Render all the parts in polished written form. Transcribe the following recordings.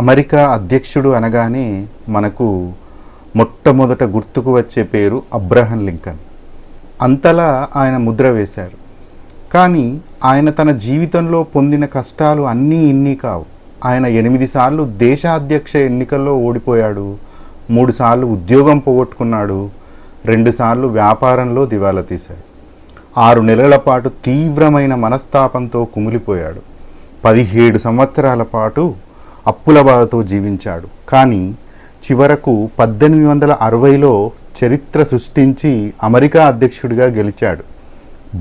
America అధ్యక్షుడు అనగానే మనకు మొట్టమొదట గుర్తుకు వచ్చే పేరు అబ్రహం లింకన్. అంతలా ఆయన ముద్ర వేశారు. కానీ ఆయన తన జీవితంలో పొందిన కష్టాలు అన్నీ ఇన్ని కావు. ఆయన 8 సార్లు దేశాధ్యక్ష ఎన్నికల్లో ఓడిపోయాడు, 3 సార్లు ఉద్యోగం పోగొట్టుకున్నాడు, 2 సార్లు వ్యాపారంలో దివాలా తీశాడు, 6 నెలల పాటు తీవ్రమైన మనస్తాపంతో కుమిలిపోయాడు, 17 సంవత్సరాల పాటు అప్పుల బాధతో జీవించాడు. కానీ చివరకు 1860లో చరిత్ర సృష్టించి అమెరికా అధ్యక్షుడిగా గెలిచాడు.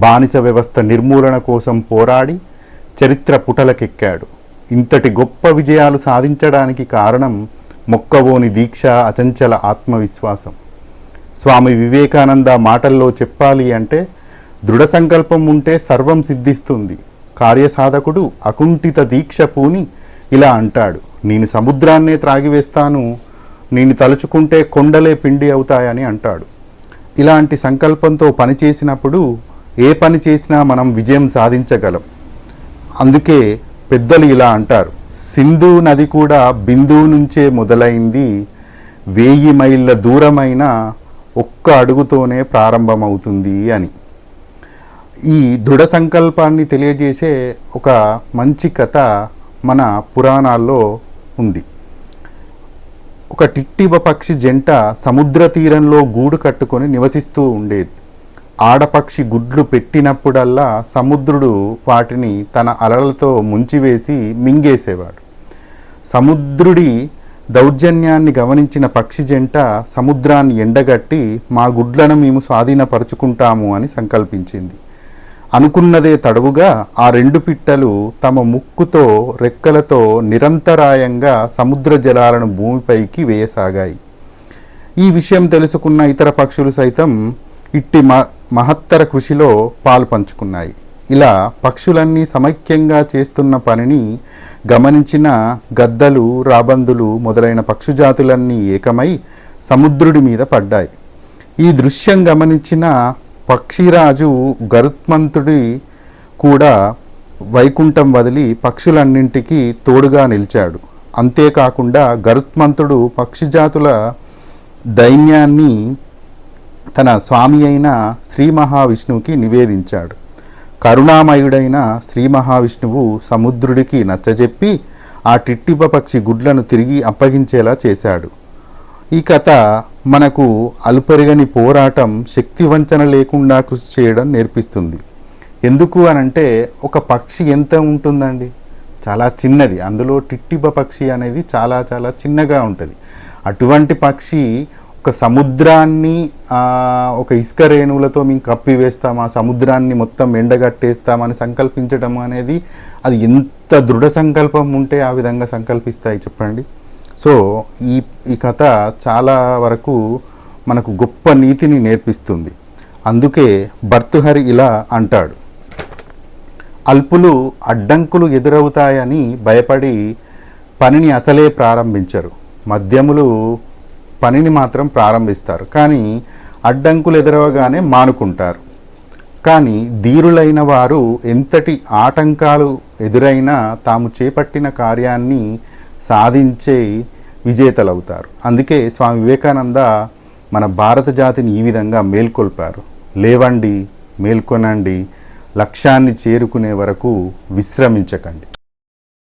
బానిస వ్యవస్థ నిర్మూలన కోసం పోరాడి చరిత్ర పుటలకెక్కాడు. ఇంతటి గొప్ప విజయాలు సాధించడానికి కారణం మొక్కవోని దీక్ష, అచంచల ఆత్మవిశ్వాసం. స్వామి వివేకానంద మాటల్లో చెప్పాలి అంటే, దృఢ సంకల్పం ఉంటే సర్వం సిద్ధిస్తుంది. కార్యసాధకుడు అకుంఠిత దీక్ష పూని ఇలా అంటాడు: నేను సముద్రాన్నే త్రాగివేస్తాను, నేను తలుచుకుంటే కొండలే పిండి అవుతాయని అంటాడు. ఇలాంటి సంకల్పంతో పనిచేసినప్పుడు ఏ పని చేసినా మనం విజయం సాధించగలం. అందుకే పెద్దలు ఇలా అంటారు: సింధు నది కూడా బిందువు నుంచే మొదలైంది, 1000 మైళ్ళ దూరమైన ఒక్క అడుగుతోనే ప్రారంభమవుతుంది అని. ఈ దృఢ సంకల్పాన్ని తెలియజేసే ఒక మంచి కథ మన పురాణాల్లో ఉంది. ఒక టిట్టిబ పక్షి జంట సముద్ర తీరంలో గూడు కట్టుకొని నివసిస్తూ ఉండేది. ఆడపక్షి గుడ్లు పెట్టినప్పుడల్లా సముద్రుడు వాటిని తన అలలతో ముంచివేసి మింగేసేవాడు. సముద్రుడి దౌర్జన్యాన్ని గమనించిన పక్షి జంట సముద్రాన్ని ఎండగట్టి మా గుడ్లను మేము స్వాధీనపరుచుకుంటాము అని సంకల్పించింది. అనుకున్నదే తడవుగా ఆ 2 పిట్టలు తమ ముక్కుతో, రెక్కలతో నిరంతరాయంగా సముద్ర జలాలను భూమిపైకి వేయసాగాయి. ఈ విషయం తెలుసుకున్న ఇతర పక్షులు సైతం ఇట్టి మహత్తర కృషిలో పాలు పంచుకున్నాయి. ఇలా పక్షులన్నీ సమైక్యంగా చేస్తున్న పనిని గమనించిన గద్దలు, రాబందులు మొదలైన పక్షుజాతులన్నీ ఏకమై సముద్రుడి మీద పడ్డాయి. ఈ దృశ్యం గమనించిన పక్షిరాజు గరుత్మంతుడి కూడా వైకుంఠం వదిలి పక్షులన్నింటికీ తోడుగా నిలిచాడు. అంతేకాకుండా గరుత్మంతుడు పక్షిజాతుల దైన్యాన్ని తన స్వామి అయిన శ్రీ మహావిష్ణువుకి నివేదించాడు. కరుణామయుడైన శ్రీ మహావిష్ణువు సముద్రుడికి నచ్చజెప్పి ఆ టిట్టిబ పక్షి గుడ్లను తిరిగి అప్పగించేలా చేశాడు. ఈ కథ మనకు అలుపెరగని పోరాటం, శక్తి వంచన లేకుండా కృషి చేయడం నేర్పిస్తుంది. ఎందుకు అనంటే, ఒక పక్షి ఎంత ఉంటుందండి, చాలా చిన్నది. అందులో టిట్టిబ పక్షి అనేది చాలా చాలా చిన్నగా ఉంటుంది. అటువంటి పక్షి ఒక సముద్రాన్ని ఒక ఇసుక రేణువులతో మేము కప్పివేస్తాం, ఆ సముద్రాన్ని మొత్తం ఎండగట్టేస్తామని సంకల్పించడం అనేది, అది ఎంత దృఢ సంకల్పం ఉంటే ఆ విధంగా సంకల్పిస్తాయి చెప్పండి. సో ఈ కథ చాలా వరకు మనకు గొప్ప నీతిని నేర్పిస్తుంది. అందుకే భర్తృహరి ఇలా అంటాడు: అల్పులు అడ్డంకులు ఎదురవుతాయని భయపడి పనిని అసలే ప్రారంభించరు, మధ్యములు పనిని మాత్రం ప్రారంభిస్తారు, కానీ అడ్డంకులు ఎదురవగానే మానుకుంటారు. కానీ ధీరులైన వారు ఎంతటి ఆటంకాలు ఎదురైనా తాము చేపట్టిన కార్యాన్ని సాధించే విజేతలవుతారు. అందుకే స్వామి వివేకానంద మన భారత జాతిని ఈ విధంగా మేల్కొల్పారు: లేవండి, మేల్కొనండి, లక్ష్యాన్ని చేరుకునే వరకు విశ్రమించకండి.